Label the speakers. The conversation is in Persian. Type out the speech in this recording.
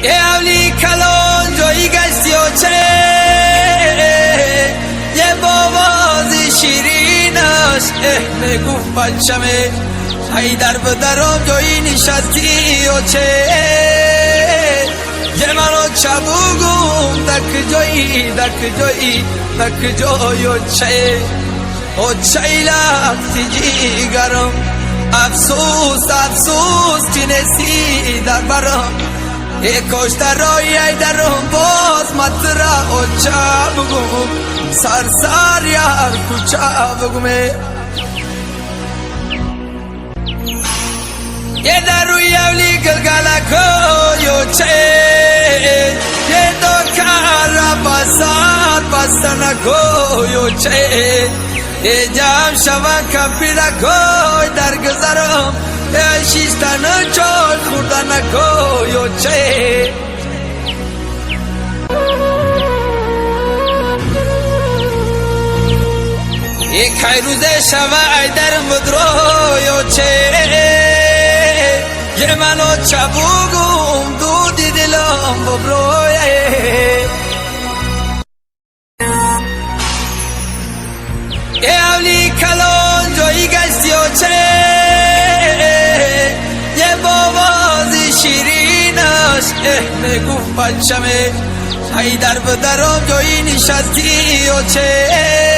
Speaker 1: یه اولی کلان جایی گشتی و چه یه بابازی شیرینش میگفت بچمه ای در بدرم جایی نشستی و چه یه منو چبوگم دک جایی و چه و چه لختی جیگرم افسوس تینسی در برم ای کاش در رای درم باز مطرح و چه بگم سر یار کچه بگم یه در روی اولی گلگلکو چه یه دو کار بستنکو چه یه جام شوان کپیرکو در گذرم یه شیشتن چال خوردنکو چه یه که روزه شوان در مدرو چه یه منو چبوگم دودی دلم ببرویه یه اولی کلان جایی گشتی و چه یه بابازی شیرینش میگفت بچمه ای در بدرم جایی نشستی و چه